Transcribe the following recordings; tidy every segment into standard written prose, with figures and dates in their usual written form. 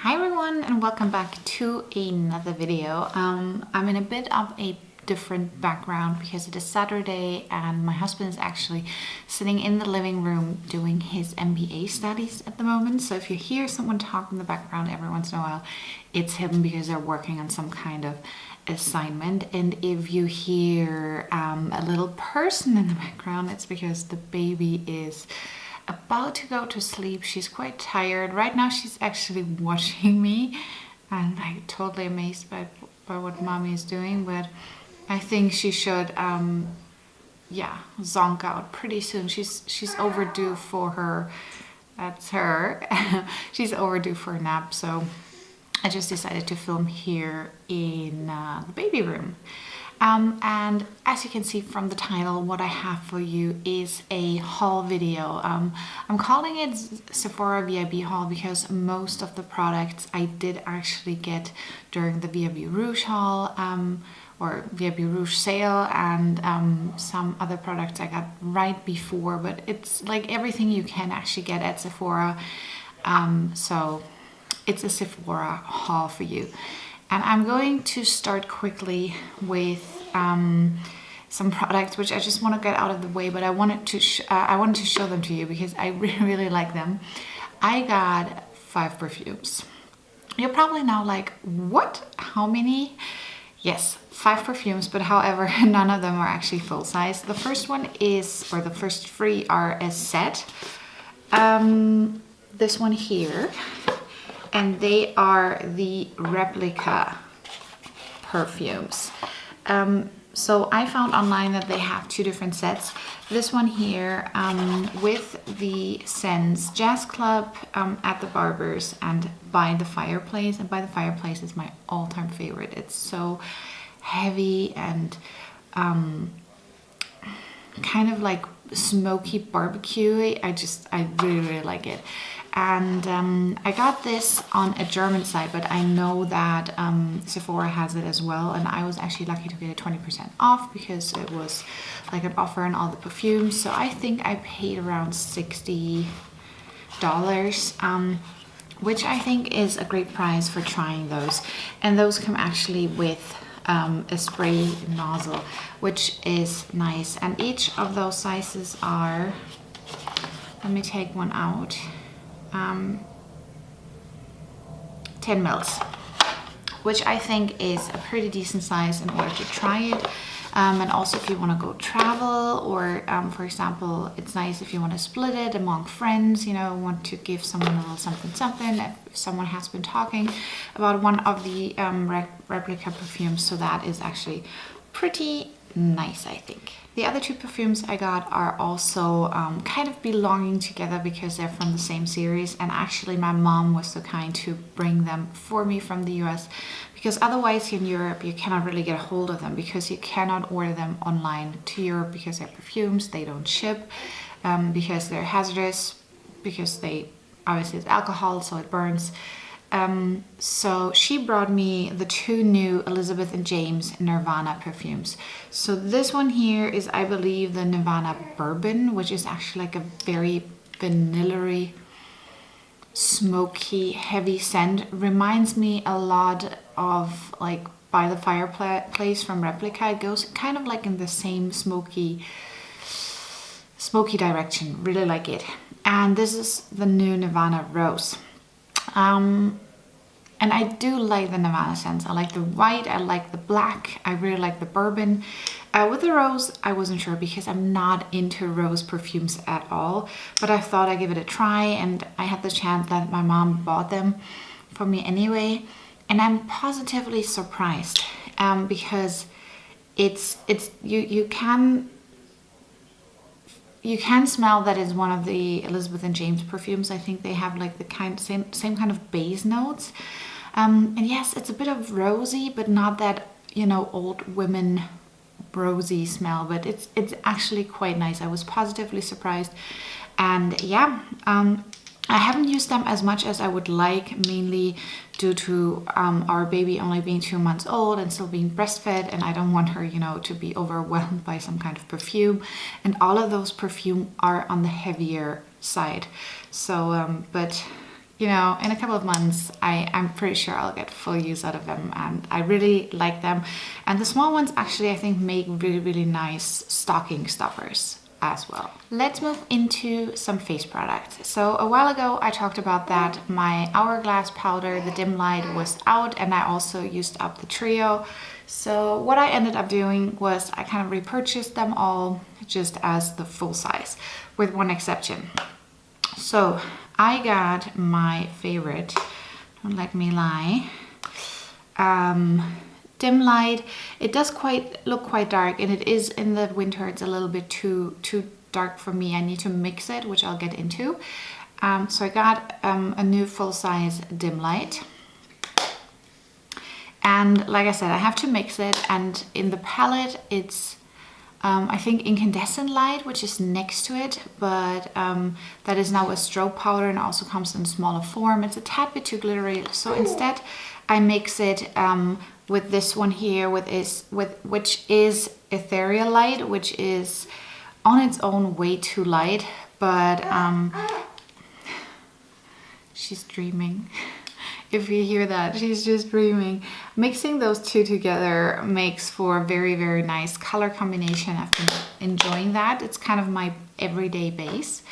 Hi everyone and welcome back to another video. I'm in a bit of a different background because it is Saturday and my husband is actually sitting in the living room doing his MBA studies at the moment. So if you hear someone talk in the background every once in a while, it's him because they're working on some kind of assignment. And if you hear a little person in the background, it's because the baby is about to go to sleep. She's quite tired. Right now she's actually watching me and I'm totally amazed by what mommy is doing, but I think she should zonk out pretty soon. She's overdue for her, that's her, she's overdue for a nap. So I just decided to film here in the baby room. And as you can see from the title, what I have for you is a haul video. I'm calling it Sephora VIB haul because most of the products I did actually get during the VIB Rouge haul or VIB Rouge sale, and some other products I got right before, but it's like everything you can actually get at Sephora. So it's a Sephora haul for you. And I'm going to start quickly with some products which I just want to get out of the way, but I wanted to show them to you because I really like them. I got 5 perfumes. You're probably now like, what? How many? Yes, 5 perfumes, but however, none of them are actually full size. The first one is, or the first 3 are a set. This one here. And they are the Replica perfumes. So I found online that they have 2 different sets. This one here with the scents Jazz Club, At the Barber's, and By the Fireplace. And By the Fireplace is my all-time favorite. It's so heavy and kind of like smoky barbecue. I really like it. And I got this on a German site, but I know that Sephora has it as well, and I was actually lucky to get it 20% off because it was like an offer on all the perfumes. So I think I paid around $60, which I think is a great price for trying those. And those come actually with a spray nozzle, which is nice. And each of those sizes are, let me take one out, 10 mils, which I think is a pretty decent size in order to try it. And also if you want to go travel, or for example, it's nice if you want to split it among friends, you know, want to give someone a little something. If someone has been talking about one of the Replica perfumes, so that is actually pretty nice, I think. The other 2 perfumes I got are also kind of belonging together because they're from the same series, and actually my mom was so kind to bring them for me from the US, because otherwise in Europe you cannot really get a hold of them because you cannot order them online to Europe because they're perfumes, they don't ship, because they're hazardous, because they obviously it's alcohol, so it burns. So she brought me the 2 new Elizabeth and James Nirvana perfumes. So this one here is, I believe, the Nirvana Bourbon, which is actually like a very vanilla-y, smoky, heavy scent. Reminds me a lot of like By the Fireplace from Replica. It goes kind of like in the same smoky direction. Really like it. And this is the new Nirvana Rose. And I do like the Nirvana scents. I like the white, I like the black, I really like the bourbon. With the rose, I wasn't sure because I'm not into rose perfumes at all, but I thought I'd give it a try, and I had the chance that my mom bought them for me anyway. And I'm positively surprised because you can smell that it's one of the Elizabeth and James perfumes. I think they have like the same kind of base notes. And yes, it's a bit of rosy, but not that, you know, old women rosy smell, but it's actually quite nice. I was positively surprised. And yeah, I haven't used them as much as I would like, mainly due to our baby only being 2 months old and still being breastfed, and I don't want her, you know, to be overwhelmed by some kind of perfume. And all of those perfume are on the heavier side. So, but you know, in a couple of months, I'm pretty sure I'll get full use out of them, and I really like them. And the small ones actually, I think, make really, really nice stocking stuffers as well. Let's move into some face products. So a while ago, I talked about that my Hourglass powder, the dim light, was out, and I also used up the trio. So what I ended up doing was I kind of repurchased them all just as the full size, with one exception. So I got my favorite, don't let me lie, dim light. It does look quite dark, and it is in the winter. It's a little bit too dark for me. I need to mix it, which I'll get into. So I got a new full-size dim light. And like I said, I have to mix it, and in the palette it's I think incandescent light, which is next to it, but that is now a strobe powder and also comes in smaller form. It's a tad bit too glittery, so instead I mix it with this one here, which is Ethereal light, which is on its own way too light, but she's dreaming. If you hear that, she's just dreaming. Mixing those two together makes for a very, very nice color combination. I've been enjoying that. It's kind of my everyday base.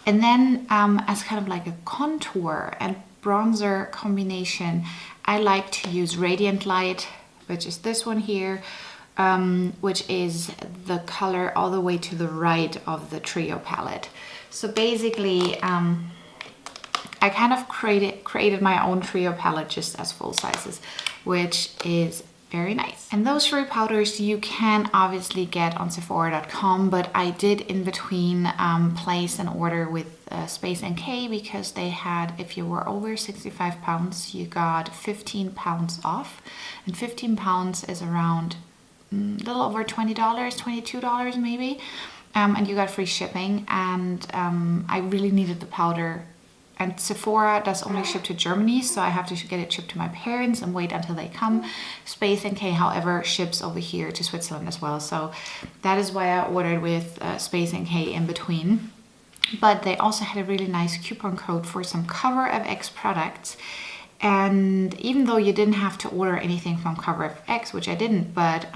And then as kind of like a contour and bronzer combination, I like to use Radiant Light, which is this one here, which is the color all the way to the right of the trio palette. So basically, I kind of created my own trio palette just as full sizes, which is very nice. And those three powders you can obviously get on Sephora.com, but I did in between place an order with Space NK, because they had, if you were over 65 pounds, you got 15 pounds off. And 15 pounds is around a little over $20, $22 maybe. And you got free shipping, and I really needed the powder. And Sephora does only ship to Germany, so I have to get it shipped to my parents and wait until they come. Space NK, however, ships over here to Switzerland as well. So that is why I ordered with Space NK in between. But they also had a really nice coupon code for some Cover FX products. And even though you didn't have to order anything from Cover FX, which I didn't, but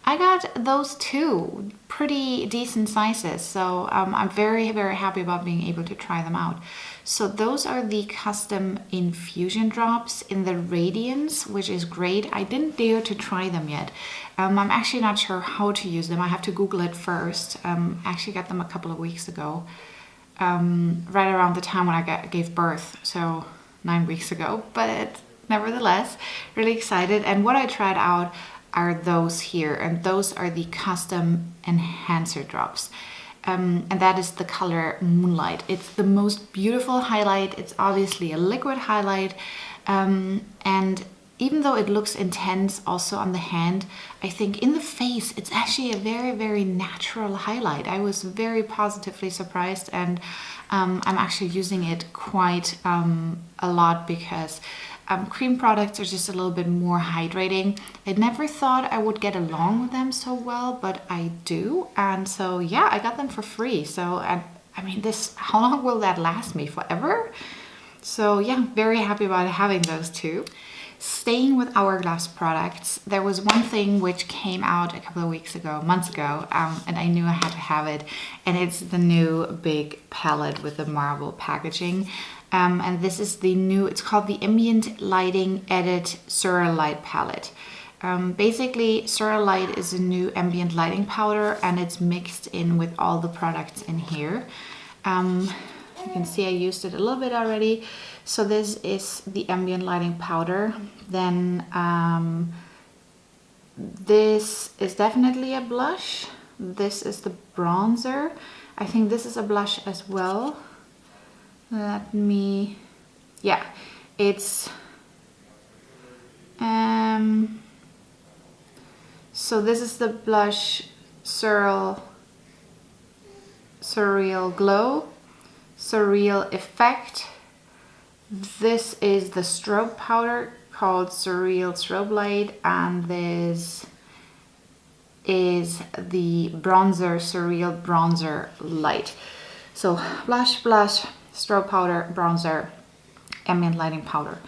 I got those two pretty decent sizes. So I'm very, very happy about being able to try them out. So those are the custom infusion drops in the Radiance, which is great. I didn't dare to try them yet. I'm actually not sure how to use them. I have to Google it first. I actually got them a couple of weeks ago, right around the time when I gave birth, so 9 weeks ago. But nevertheless, really excited. And what I tried out are those here, and those are the custom enhancer drops. And that is the color Moonlight. It's the most beautiful highlight. It's obviously a liquid highlight, and even though it looks intense also on the hand, I think in the face it's actually a very, very natural highlight. I was very positively surprised, and I'm actually using it quite a lot, because cream products are just a little bit more hydrating. I never thought I would get along with them so well, but I do. And so yeah, I got them for free. So I mean, how long will that last me? Forever? So yeah, very happy about having those two. Staying with Hourglass products, there was one thing which came out a couple of months ago, and I knew I had to have it, and it's the new big palette with the marble packaging. And this is the new, it's called the Ambient Lighting Edit Surreal Light Palette. Basically, Surreal Light is a new ambient lighting powder, and it's mixed in with all the products in here. You can see I used it a little bit already. So this is the ambient lighting powder. Then this is definitely a blush. This is the bronzer. I think this is a blush as well. Yeah, it's so this is the blush Surreal Glow, Surreal Effect. This is the strobe powder called Surreal Strobe Light, and this is the bronzer, Surreal Bronzer Light. So blush, strobe powder, bronzer, Ambient Lighting Powder.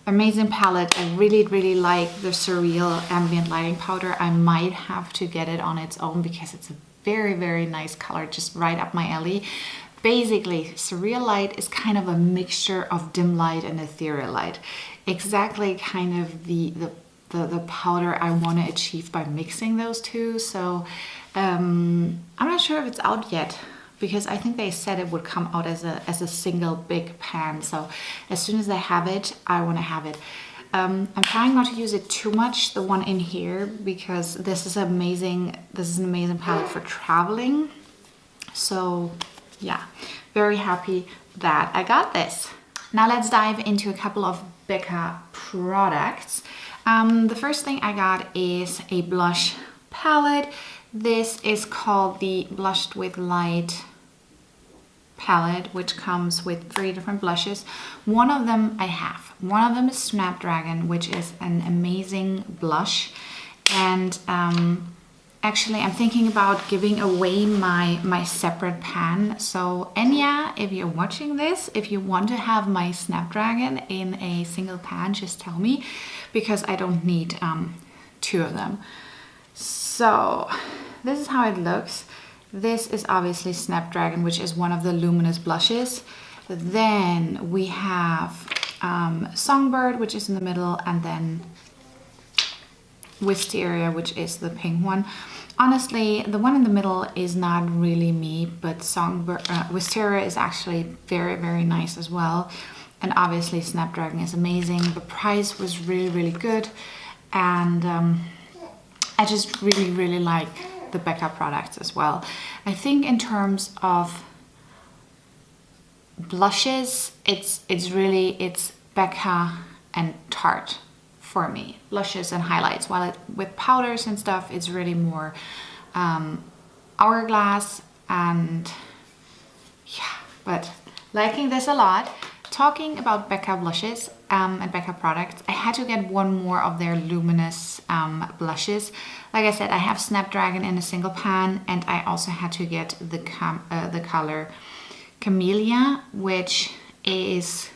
Amazing palette. I really, really like the Surreal Ambient Lighting Powder. I might have to get it on its own because it's a very, very nice color, just right up my alley. Basically, Surreal Light is kind of a mixture of dim light and ethereal light. Exactly kind of the powder I want to achieve by mixing those two. So I'm not sure if it's out yet, because I think they said it would come out as a single big pan. So as soon as I have it, I want to have it. I'm trying not to use it too much, the one in here, because this is amazing. This is an amazing palette for traveling. So yeah, very happy that I got this. Now let's dive into a couple of Becca products. The first thing I got is a blush palette. This is called the Blushed with Light palette, which comes with 3 different blushes. One of them I have. One of them is Snapdragon, which is an amazing blush. And actually, I'm thinking about giving away my separate pan. So Enya, if you're watching this, if you want to have my Snapdragon in a single pan, just tell me, because I don't need 2 of them. So this is how it looks. This is obviously Snapdragon, which is one of the Luminous blushes. Then we have Songbird, which is in the middle, and then Wisteria, which is the pink one. Honestly, the one in the middle is not really me, but Wisteria is actually very, very nice as well. And obviously Snapdragon is amazing. The price was really, really good. And I just really, really like the Becca products as well. I think in terms of blushes, it's Becca and Tarte for me. Blushes and highlights, while with powders and stuff, it's really more Hourglass, and yeah, but liking this a lot. Talking about Becca blushes and Becca products, I had to get one more of their Luminous blushes. Like I said, I have Snapdragon in a single pan, and I also had to get the color Camelia, which is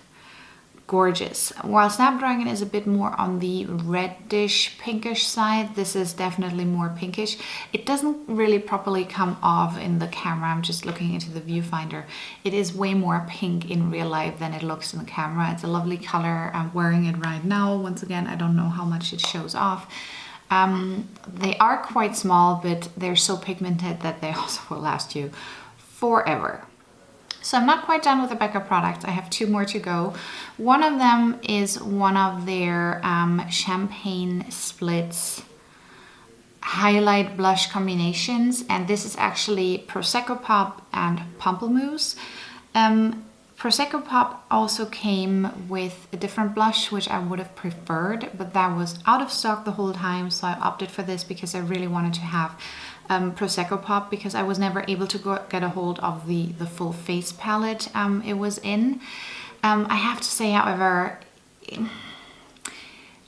gorgeous. While Snapdragon is a bit more on the reddish pinkish side, this is definitely more pinkish. It doesn't really properly come off in the camera. I'm just looking into the viewfinder. It is way more pink in real life than it looks in the camera. It's a lovely color. I'm wearing it right now. Once again, I don't know how much it shows off. They are quite small, but they're so pigmented that they also will last you forever. So I'm not quite done with the Becca products. I have 2 more to go. One of them is one of their Champagne Splits highlight blush combinations. And this is actually Prosecco Pop and Pamplemousse. Prosecco Pop also came with a different blush, which I would have preferred, but that was out of stock the whole time. So I opted for this because I really wanted to have Prosecco Pop, because I was never able to get a hold of the full face palette it was in. I have to say, however,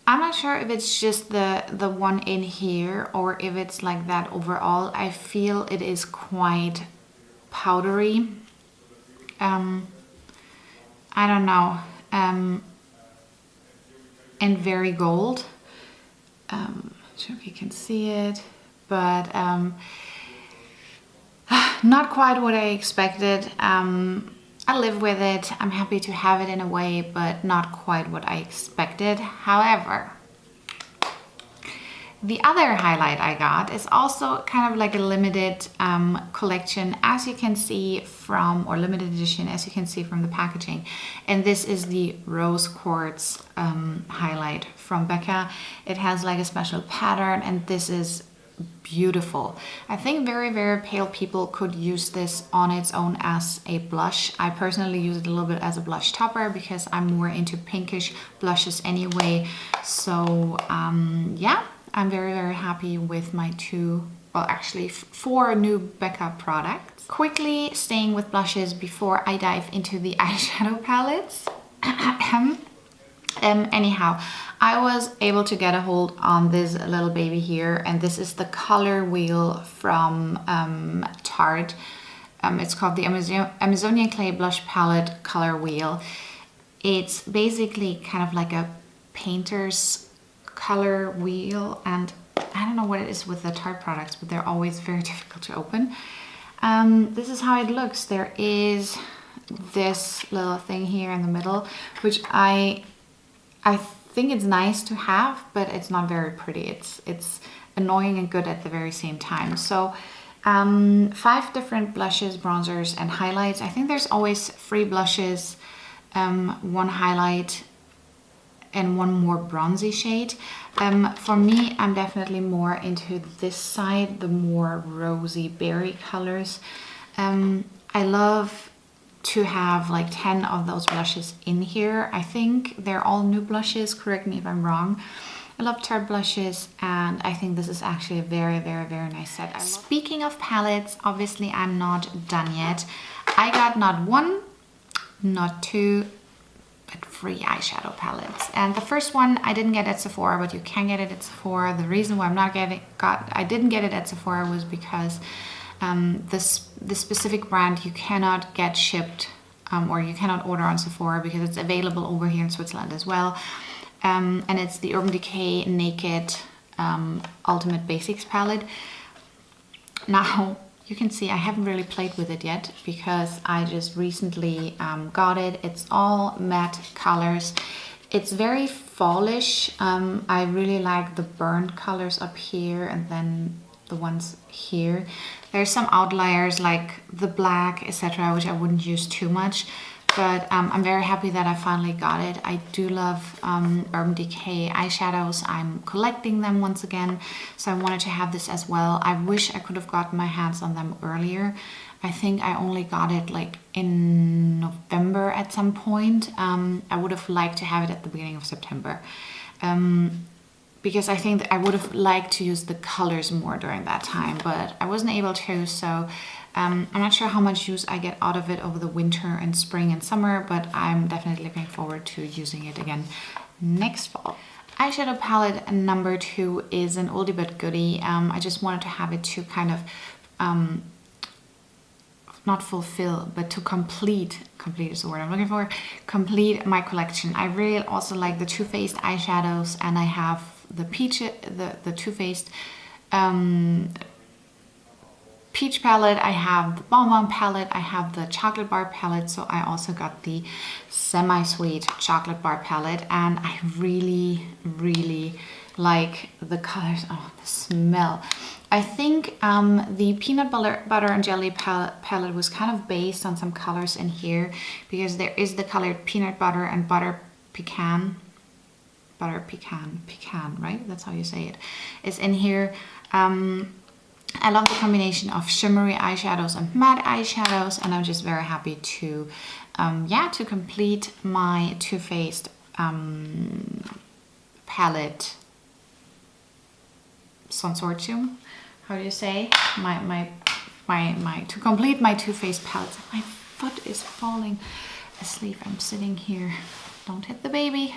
I'm not sure if it's just the one in here or if it's like that overall. I feel it is quite powdery. I don't know, and very gold. Not sure if you can see it, but not quite what I expected. I live with it. I'm happy to have it in a way, but not quite what I expected. However, the other highlight I got is also kind of like a limited collection, as you can see from, or limited edition, as you can see from the packaging. And this is the Rose Quartz highlight from Becca. It has like a special pattern, and this is beautiful. I think very, very pale people could use this on its own as a blush. I personally use it a little bit as a blush topper because I'm more into pinkish blushes anyway. So yeah, I'm very, very happy with my 4 new Becca products. Quickly staying with blushes before I dive into the eyeshadow palettes. Anyhow, I was able to get a hold on this little baby here, and this is the color wheel from Tarte. It's called the Amazonian Clay Blush Palette Color Wheel. It's basically kind of like a painter's color wheel, and I don't know what it is with the Tarte products, but they're always very difficult to open. This is how it looks. There is this little thing here in the middle, which I think it's nice to have, but it's not very pretty. It's annoying and good at the very same time. So 5 different blushes, bronzers, and highlights. I think there's always 3 blushes, 1 highlight, and 1 more bronzy shade. For me, I'm definitely more into this side, the more rosy berry colors. I love to have like 10 of those blushes in here. I think they're all new blushes, correct me if I'm wrong. I love Tarte blushes, and I think this is actually a very, very, very nice set. Speaking of palettes, obviously I'm not done yet. I got not 1, not 2, but 3 eyeshadow palettes. And the first one I didn't get at Sephora, but you can get it at Sephora. The reason why I didn't get it at Sephora was because this specific brand you cannot get shipped or you cannot order on Sephora because it's available over here in Switzerland as well. And it's the Urban Decay Naked Ultimate Basics palette. Now, you can see I haven't really played with it yet because I just recently got it. It's all matte colors. It's very fallish. I really like the burnt colors up here and then the ones here. There's some outliers like the black, etc., which I wouldn't use too much. But I'm very happy that I finally got it. I do love Urban Decay eyeshadows. I'm collecting them once again, so I wanted to have this as well. I wish I could have gotten my hands on them earlier. I think I only got it like in November at some point. I would have liked to have it at the beginning of September. Because I think that I would have liked to use the colors more during that time, but I wasn't able to, so I'm not sure how much use I get out of it over the winter and spring and summer, but I'm definitely looking forward to using it again next fall. Eyeshadow palette number 2 is an oldie but goodie. I just wanted to have it to kind of not fulfill, but to complete is the word I'm looking for, complete my collection. I really also like the Too Faced eyeshadows, and I have the Too Faced peach palette, I have the Bonbon palette, I have the chocolate bar palette, so I also got the semi-sweet chocolate bar palette, and I really, really like the colors. Oh, the smell. I think the peanut butter and jelly palette was kind of based on some colors in here, because there is the color peanut butter and butter pecan, right? That's how you say it. It's in here. I love the combination of shimmery eyeshadows and matte eyeshadows, and I'm just very happy to, to complete my Too Faced palette consortium. How do you say? To complete my Too Faced palette. My foot is falling asleep. I'm sitting here. Don't hit the baby.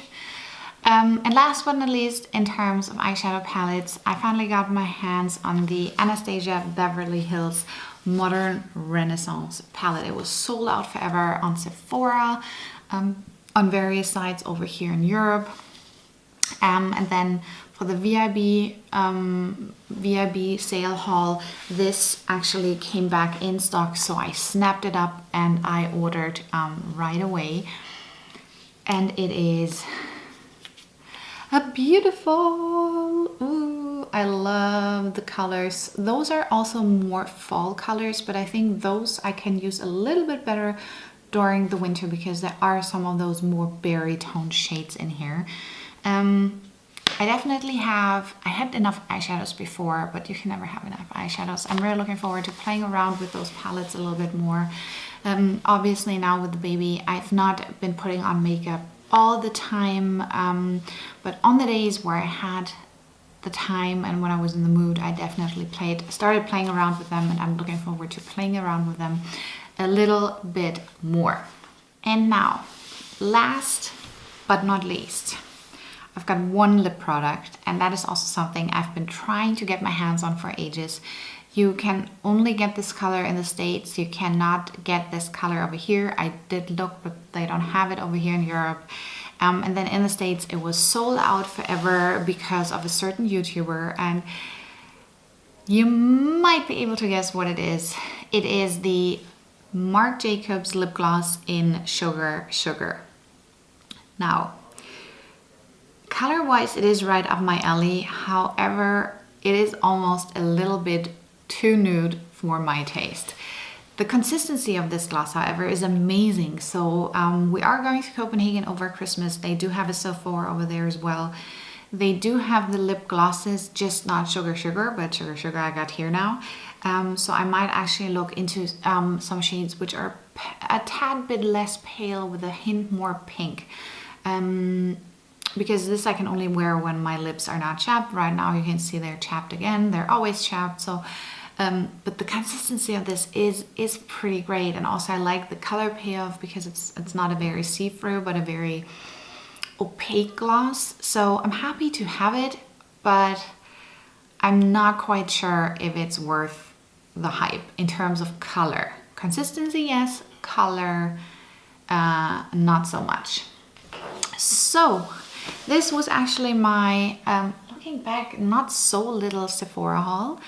And last but not least, in terms of eyeshadow palettes, I finally got my hands on the Anastasia Beverly Hills Modern Renaissance palette. It was sold out forever on Sephora, on various sites over here in Europe. And then for the VIB sale haul, this actually came back in stock, so I snapped it up and I ordered right away. And it is a beautiful, ooh, I love the colors. Those are also more fall colors, but I think those I can use a little bit better during the winter because there are some of those more berry tone shades in here. I definitely I had enough eyeshadows before, but you can never have enough eyeshadows. I'm really looking forward to playing around with those palettes a little bit more. Obviously now with the baby, I've not been putting on makeup all the time, but on the days where I had the time and when I was in the mood, I definitely started playing around with them, and I'm looking forward to playing around with them a little bit more. And now, last but not least, I've got one lip product, and that is also something I've been trying to get my hands on for ages. You can only get this color in the States. You cannot get this color over here. I did look, but they don't have it over here in Europe. And then in the States, it was sold out forever because of a certain YouTuber. And you might be able to guess what it is. It is the Marc Jacobs lip gloss in Sugar Sugar. Now, color-wise, it is right up my alley. However, it is almost a little bit too nude for my taste. The consistency of this gloss, however, is amazing. So we are going to Copenhagen over Christmas. They do have a Sephora over there as well. They do have the lip glosses, just not Sugar Sugar, but Sugar Sugar I got here now. So I might actually look into some shades which are a tad bit less pale with a hint more pink. Because this I can only wear when my lips are not chapped. Right now you can see they're chapped again. They're always chapped. So, but the consistency of this is pretty great. And also I like the color payoff because it's not a very see-through, but a very opaque gloss. So I'm happy to have it, but I'm not quite sure if it's worth the hype in terms of color. Consistency, yes. Color, not so much. So this was actually my, looking back, not so little Sephora haul.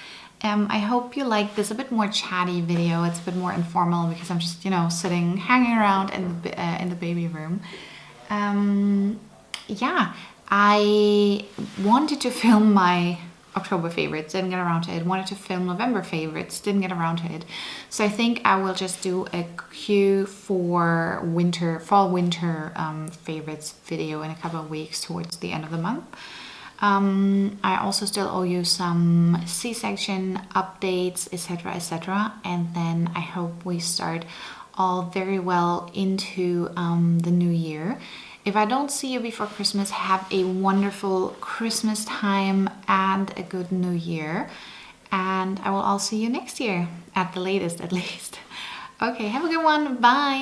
I hope you like this a bit more chatty video. It's a bit more informal because I'm just, you know, sitting, hanging around in the baby room. Yeah, I wanted to film my October favorites, didn't get around to it. Wanted to film November favorites, didn't get around to it. So I think I will just do a Q4 fall winter favorites video in a couple of weeks towards the end of the month. I also still owe you some C-section updates, etc, etc. And then I hope we start all very well into the new year. If I don't see you before Christmas, have a wonderful Christmas time and a good new year. And I will all see you next year, at the latest at least. Okay, have a good one. Bye.